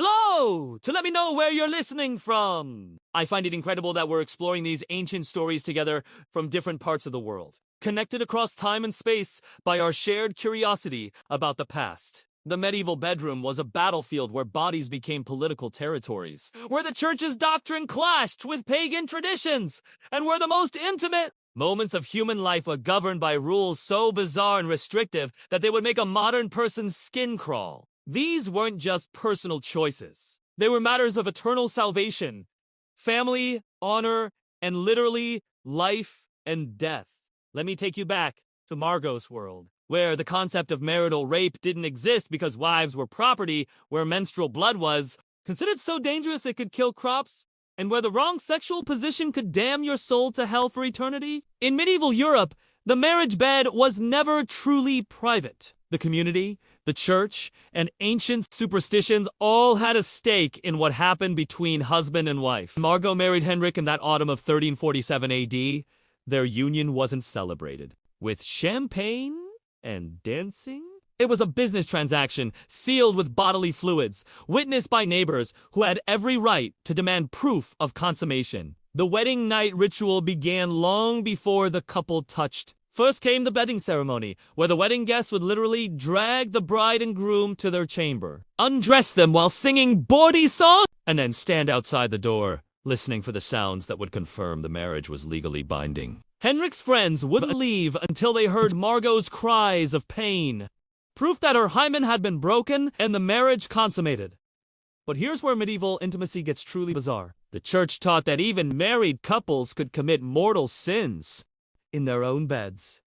Hello! To let me know where you're listening from. I find it incredible that we're exploring these ancient stories together from different parts of the world, connected across time and space by our shared curiosity about the past. The medieval bedroom was a battlefield where bodies became political territories, where the church's doctrine clashed with pagan traditions, and where the most intimate moments of human life were governed by rules so bizarre and restrictive that they would make a modern person's skin crawl. These weren't just personal choices. They were matters of eternal salvation, family, honor, and literally life and death. Let me take you back to Margot's world, where the concept of marital rape didn't exist because wives were property, where menstrual blood was considered so dangerous it could kill crops, and where the wrong sexual position could damn your soul to hell for eternity. In medieval Europe, the marriage bed was never truly private. The community, the church, and ancient superstitions all had a stake in what happened between husband and wife. Margot married Henrik in that autumn of 1347 AD. Their union wasn't celebrated with champagne and dancing. It was a business transaction sealed with bodily fluids, witnessed by neighbors who had every right to demand proof of consummation. The wedding night ritual began long before the couple touched. First came the bedding ceremony, where the wedding guests would literally drag the bride and groom to their chamber, undress them while singing bawdy songs, and then stand outside the door, listening for the sounds that would confirm the marriage was legally binding. Henrik's friends wouldn't leave until they heard Margot's cries of pain, proof that her hymen had been broken and the marriage consummated. But here's where medieval intimacy gets truly bizarre. The church taught that even married couples could commit mortal sins in their own beds.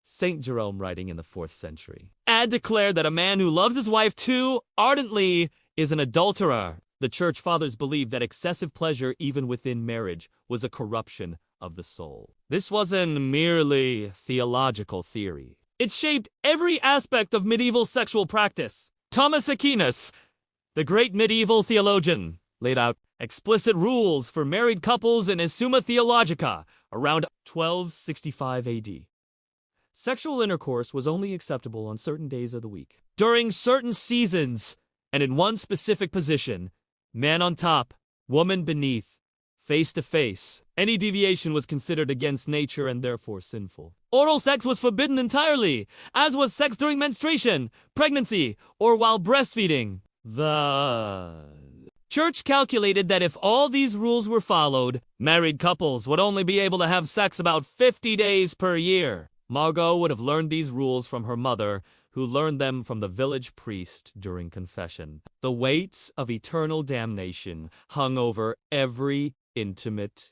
St. Jerome, writing in the 4th century, had declared that a man who loves his wife too ardently is an adulterer. The church fathers believed that excessive pleasure, even within marriage, was a corruption of the soul. This wasn't merely theological theory. It shaped every aspect of medieval sexual practice. Thomas Aquinas, the great medieval theologian, laid out explicit rules for married couples in his Summa Theologica around 1265 AD. Sexual intercourse was only acceptable on certain days of the week, during certain seasons, and in one specific position: man on top, woman beneath, face to face. Any deviation was considered against nature and therefore sinful. Oral sex was forbidden entirely, as was sex during menstruation, pregnancy, or while breastfeeding. The church calculated that if all these rules were followed, married couples would only be able to have sex about 50 days per year. Margot would have learned these rules from her mother, who learned them from the village priest during confession. The weight of eternal damnation hung over every intimate.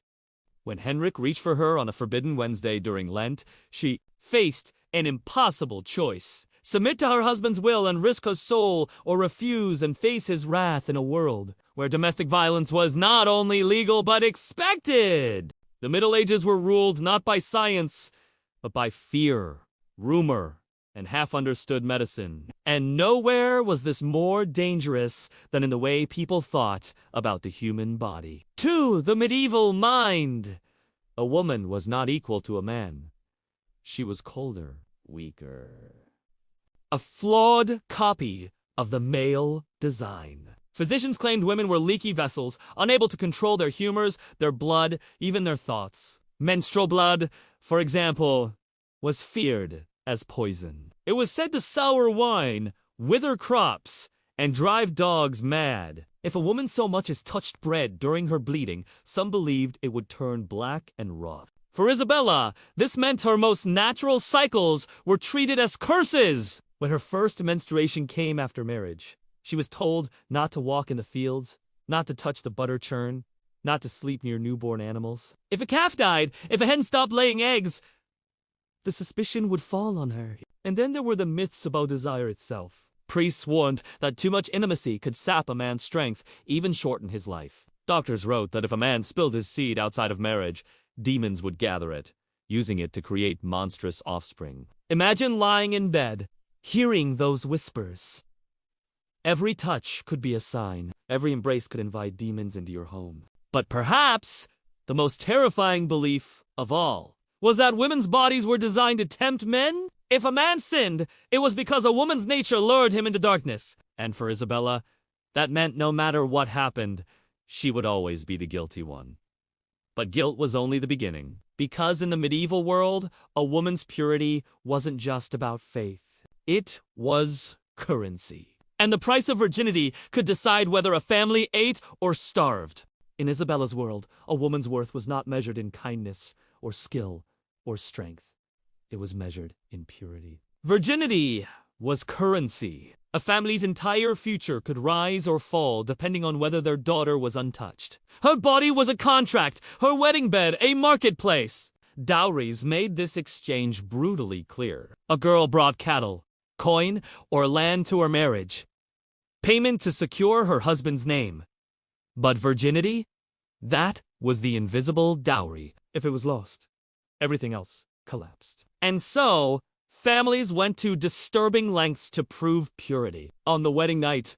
When Henrik reached for her on a forbidden Wednesday during Lent, she faced an impossible choice: submit to her husband's will and risk her soul, or refuse and face his wrath in a world where domestic violence was not only legal but expected. The Middle Ages were ruled not by science, but by fear, rumor, and half-understood medicine. And nowhere was this more dangerous than in the way people thought about the human body. To the medieval mind, a woman was not equal to a man. She was colder, weaker, a flawed copy of the male design. Physicians claimed women were leaky vessels, unable to control their humors, their blood, even their thoughts. Menstrual blood, for example, was feared as poison. It was said to sour wine, wither crops, and drive dogs mad. If a woman so much as touched bread during her bleeding, some believed it would turn black and rot. For Isabella, this meant her most natural cycles were treated as curses. When her first menstruation came after marriage, she was told not to walk in the fields, not to touch the butter churn, not to sleep near newborn animals. If a calf died, if a hen stopped laying eggs, the suspicion would fall on her. And then there were the myths about desire itself. Priests warned that too much intimacy could sap a man's strength, even shorten his life. Doctors wrote that if a man spilled his seed outside of marriage, demons would gather it, using it to create monstrous offspring. Imagine lying in bed, hearing those whispers. Every touch could be a sign. Every embrace could invite demons into your home. But perhaps the most terrifying belief of all was that women's bodies were designed to tempt men. If a man sinned, it was because a woman's nature lured him into darkness. And for Isabella, That meant no matter what happened, she would always be the guilty one. But guilt was only the beginning, because in the medieval world, a woman's purity wasn't just about faith. It was currency. And the price of virginity could decide whether a family ate or starved. In Isabella's world, a woman's worth was not measured in kindness or skill or strength. It was measured in purity. Virginity was currency. A family's entire future could rise or fall depending on whether their daughter was untouched. Her body was a contract, her wedding bed a marketplace. Dowries made this exchange brutally clear. A girl brought cattle, coin, or land to her marriage. Payment to secure her husband's name. But virginity? That was the invisible dowry. If it was lost, everything else collapsed. And so, families went to disturbing lengths to prove purity. On the wedding night,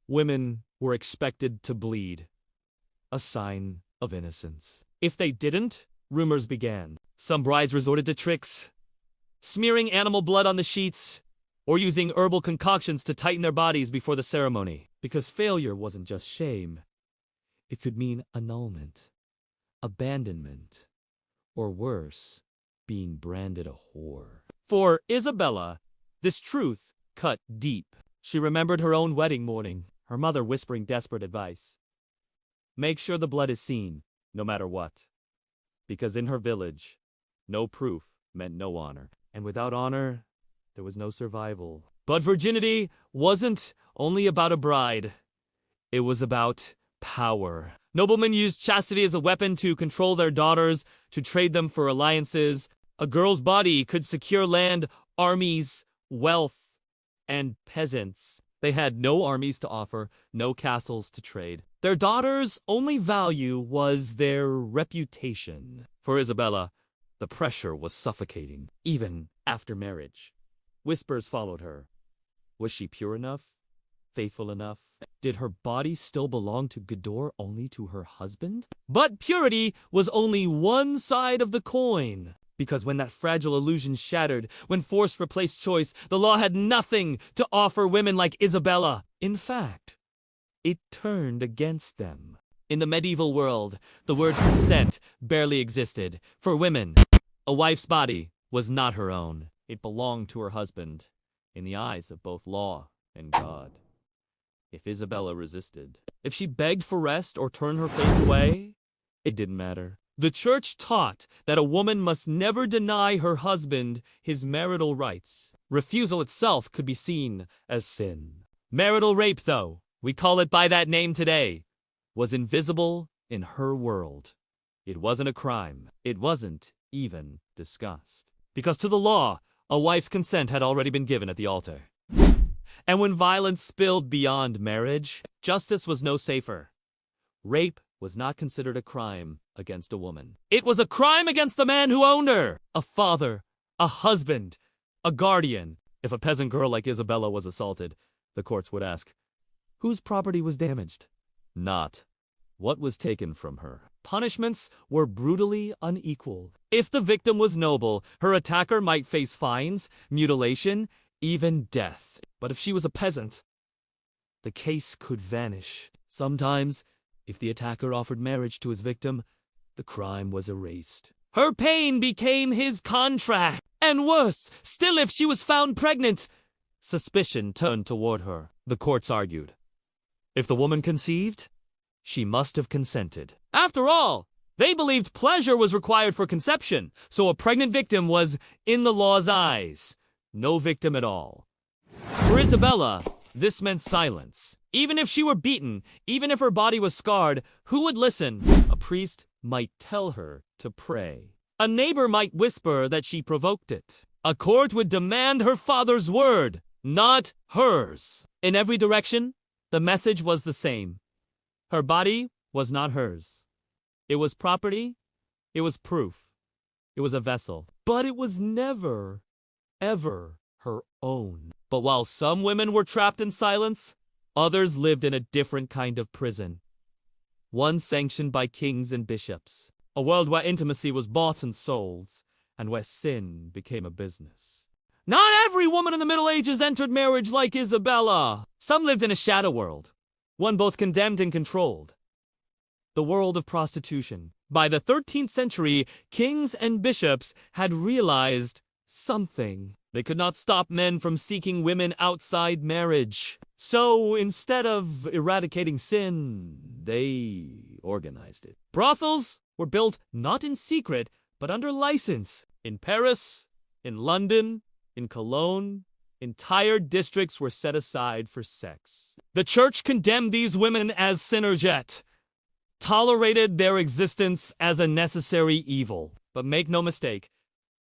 women were expected to bleed, a sign of innocence. If they didn't, rumors began. Some brides resorted to tricks, smearing animal blood on the sheets, or using herbal concoctions to tighten their bodies before the ceremony. Because failure wasn't just shame. It could mean annulment, abandonment, or worse, being branded a whore. For Isabella, this truth cut deep. She remembered her own wedding morning, her mother whispering desperate advice. Make sure the blood is seen, no matter what. Because in her village, no proof meant no honor. And without honor, there was no survival. But virginity wasn't only about a bride. It was about power. Noblemen used chastity as a weapon to control their daughters, to trade them for alliances. A girl's body could secure land, armies, wealth, and peasants. They had no armies to offer, no castles to trade. Their daughters' only value was their reputation. For Isabella, the pressure was suffocating, even after marriage. Whispers followed her. Was she pure enough? Faithful enough? Did her body still belong to Gador, only to her husband? But purity was only one side of the coin. Because when that fragile illusion shattered, when force replaced choice, the law had nothing to offer women like Isabella. In fact, it turned against them. In the medieval world, the word consent barely existed. For women, a wife's body was not her own. It belonged to her husband, in the eyes of both law and God. If Isabella resisted, if she begged for rest or turned her face away, it didn't matter. The church taught that a woman must never deny her husband his marital rights. Refusal itself could be seen as sin. Marital rape, though, we call it by that name today, was invisible in her world. It wasn't a crime. It wasn't even discussed. Because to the law, a wife's consent had already been given at the altar. And when violence spilled beyond marriage, justice was no safer. Rape was not considered a crime against a woman. It was a crime against the man who owned her. A father, a husband, a guardian. If a peasant girl like Isabella was assaulted, the courts would ask, whose property was damaged? Not what was taken from her. Punishments were brutally unequal. If the victim was noble, her attacker might face fines, mutilation, even death. But if she was a peasant, the case could vanish. Sometimes, if the attacker offered marriage to his victim, the crime was erased. Her pain became his contract. And worse, still if she was found pregnant, suspicion turned toward her. The courts argued. If the woman conceived, she must have consented. After all, they believed pleasure was required for conception, so a pregnant victim was, in the law's eyes, no victim at all. For Isabella, this meant silence. Even if she were beaten, even if her body was scarred, who would listen? A priest might tell her to pray. A neighbor might whisper that she provoked it. A court would demand her father's word, not hers. In every direction, the message was the same. Her body was not hers. It was property. It was proof. It was a vessel. But it was never, ever her own. But while some women were trapped in silence, others lived in a different kind of prison. One sanctioned by kings and bishops. A world where intimacy was bought and sold, and where sin became a business. Not every woman in the Middle Ages entered marriage like Isabella. Some lived in a shadow world, one both condemned and controlled. The world of prostitution. By the 13th century, kings and bishops had realized something. They could not stop men from seeking women outside marriage. So instead of eradicating sin, they organized it. Brothels were built not in secret, but under license. In Paris, in London, in Cologne, entire districts were set aside for sex. The church condemned these women as sinners yet tolerated their existence as a necessary evil. But make no mistake,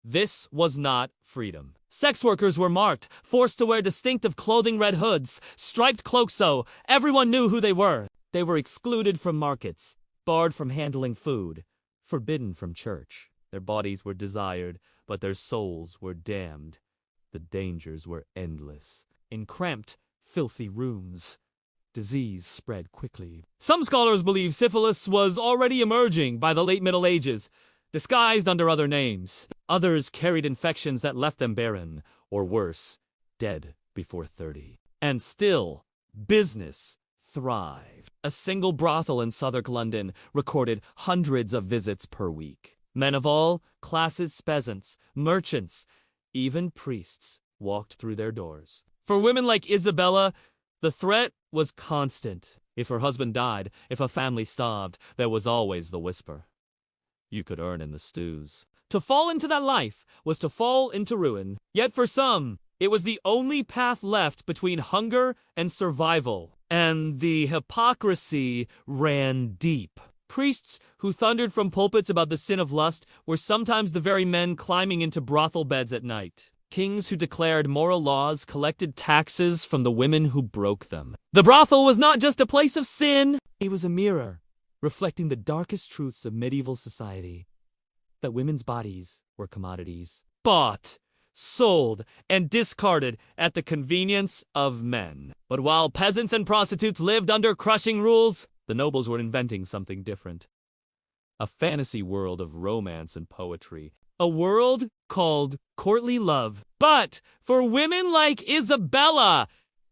this was not freedom. Sex workers were marked, forced to wear distinctive clothing, red hoods, striped cloaks, so everyone knew who they were. They were excluded from markets, barred from handling food, forbidden from church. Their bodies were desired, but their souls were damned. The dangers were endless. In cramped, filthy rooms, disease spread quickly. Some scholars believe syphilis was already emerging by the late Middle Ages, disguised under other names. Others carried infections that left them barren, or worse, dead before 30. And still, business thrived. A single brothel in Southwark, London, recorded hundreds of visits per week. Men of all classes, peasants, merchants, even priests, walked through their doors. For women like Isabella, the threat was constant. If her husband died, if a family starved, there was always the whisper: you could earn in the stews. To fall into that life was to fall into ruin. Yet for some, it was the only path left between hunger and survival. And the hypocrisy ran deep. Priests who thundered from pulpits about the sin of lust were sometimes the very men climbing into brothel beds at night. Kings who declared moral laws collected taxes from the women who broke them. The brothel was not just a place of sin, it was a mirror reflecting the darkest truths of medieval society. That women's bodies were commodities, bought, sold, and discarded at the convenience of men. But while peasants and prostitutes lived under crushing rules, the nobles were inventing something different. A fantasy world of romance and poetry. A world called courtly love. But for women like Isabella,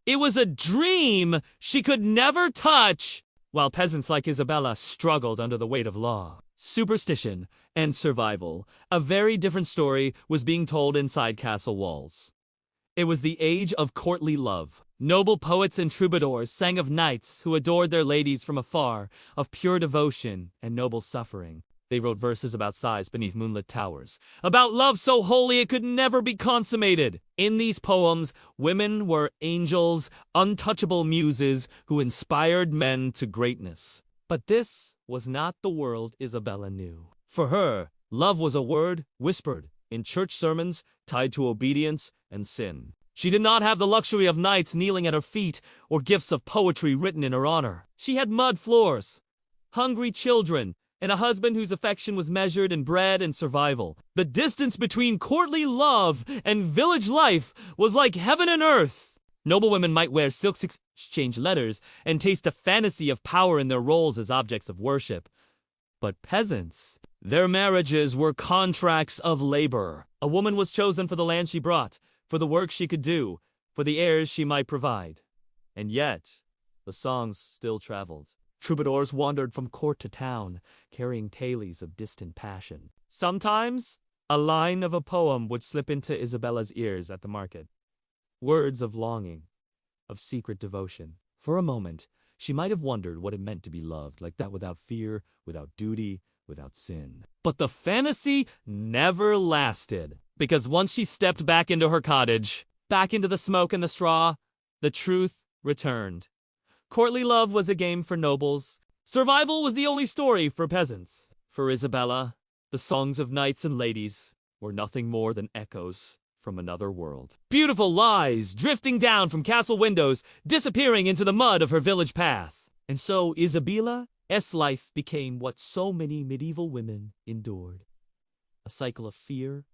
it was a dream she could never touch, while peasants like Isabella struggled under the weight of law. Superstition and survival. A very different story was being told inside castle walls. It was the age of courtly love. Noble poets and troubadours sang of knights who adored their ladies from afar, of pure devotion and noble suffering. They wrote verses about sighs beneath moonlit towers, about love so holy it could never be consummated. In these poems, women were angels, untouchable muses who inspired men to greatness. But this was not the world Isabella knew. For her, love was a word whispered in church sermons tied to obedience and sin. She did not have the luxury of knights kneeling at her feet or gifts of poetry written in her honor. She had mud floors, hungry children, and a husband whose affection was measured in bread and survival. The distance between courtly love and village life was like heaven and earth. Noblewomen might wear silks, exchange letters, and taste a fantasy of power in their roles as objects of worship. But peasants, their marriages were contracts of labor. A woman was chosen for the land she brought, for the work she could do, for the heirs she might provide. And yet, the songs still traveled. Troubadours wandered from court to town, carrying tales of distant passion. Sometimes, a line of a poem would slip into Isabella's ears at the market. Words of longing, of secret devotion. For a moment, she might have wondered what it meant to be loved, like that, without fear, without duty, without sin. But the fantasy never lasted, because once she stepped back into her cottage, back into the smoke and the straw, the truth returned. Courtly love was a game for nobles. Survival was the only story for peasants. For Isabella, the songs of knights and ladies were nothing more than echoes from another world. Beautiful lies drifting down from castle windows, disappearing into the mud of her village path. And so Isabella's life became what so many medieval women endured. A cycle of fear,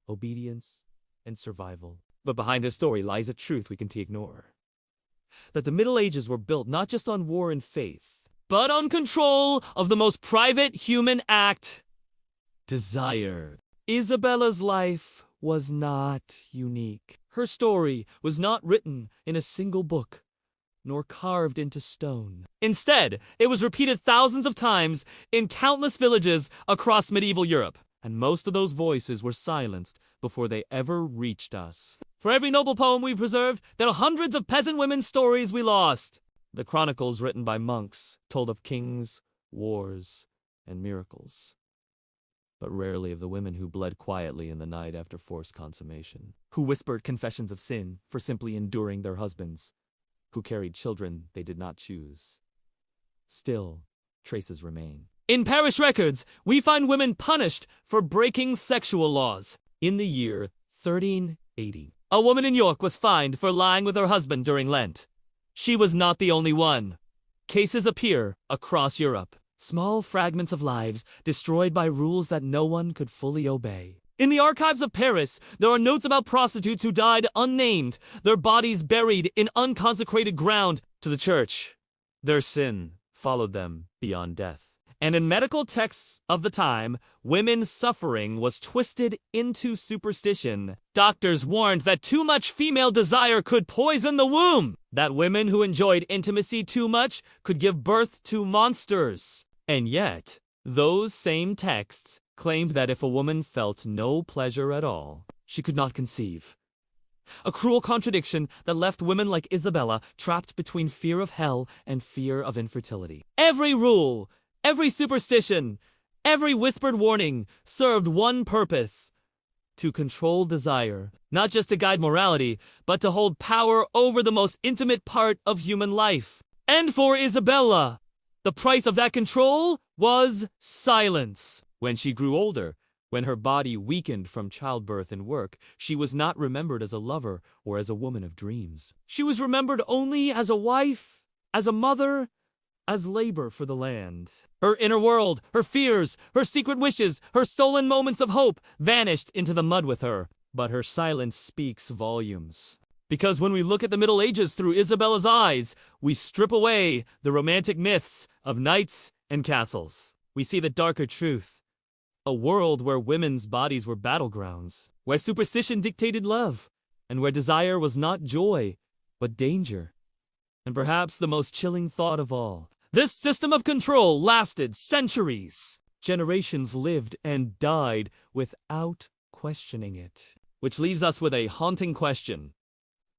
obedience, and survival. But behind this story lies a truth we can't ignore. That the Middle Ages were built not just on war and faith, but on control of the most private human act, desire. Isabella's life was not unique. Her story was not written in a single book, nor carved into stone. Instead, it was repeated thousands of times in countless villages across medieval Europe, and most of those voices were silenced before they ever reached us. For every noble poem we preserved, there are hundreds of peasant women's stories we lost. The chronicles written by monks told of kings, wars, and miracles, but rarely of the women who bled quietly in the night after forced consummation, who whispered confessions of sin for simply enduring their husbands, who carried children they did not choose. Still, traces remain. In parish records, we find women punished for breaking sexual laws. In the year 1380, a woman in York was fined for lying with her husband during Lent. She was not the only one. Cases appear across Europe. Small fragments of lives destroyed by rules that no one could fully obey. In the archives of Paris, there are notes about prostitutes who died unnamed, their bodies buried in unconsecrated ground to the church. Their sin followed them beyond death. And in medical texts of the time, women's suffering was twisted into superstition. Doctors warned that too much female desire could poison the womb, that women who enjoyed intimacy too much could give birth to monsters. And yet, those same texts claimed that if a woman felt no pleasure at all, she could not conceive. A cruel contradiction that left women like Isabella trapped between fear of hell and fear of infertility. Every rule, every superstition, every whispered warning served one purpose: to control desire, not just to guide morality, but to hold power over the most intimate part of human life. And for Isabella, the price of that control was silence. When she grew older, when her body weakened from childbirth and work, she was not remembered as a lover or as a woman of dreams. She was remembered only as a wife, as a mother, as labor for the land. Her inner world, her fears, her secret wishes, her stolen moments of hope vanished into the mud with her. But her silence speaks volumes. Because when we look at the Middle Ages through Isabella's eyes, we strip away the romantic myths of knights and castles. We see the darker truth. A world where women's bodies were battlegrounds, where superstition dictated love, and where desire was not joy, but danger. And perhaps the most chilling thought of all, this system of control lasted centuries. Generations lived and died without questioning it. Which leaves us with a haunting question.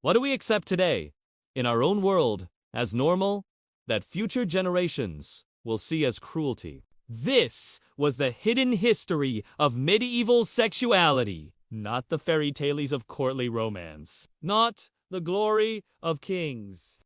What do we accept today, in our own world, as normal, that future generations will see as cruelty? This was the hidden history of medieval sexuality, not the fairy tales of courtly romance, not the glory of kings.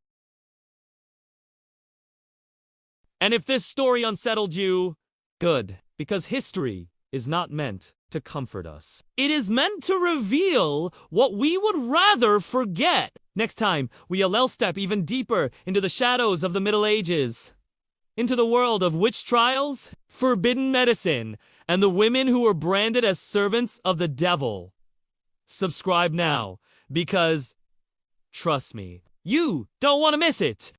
And if this story unsettled you, good, because history is not meant to comfort us. It is meant to reveal what we would rather forget. Next time, we'll step even deeper into the shadows of the Middle Ages, into the world of witch trials, forbidden medicine, and the women who were branded as servants of the devil. Subscribe now, because, trust me, you don't want to miss it.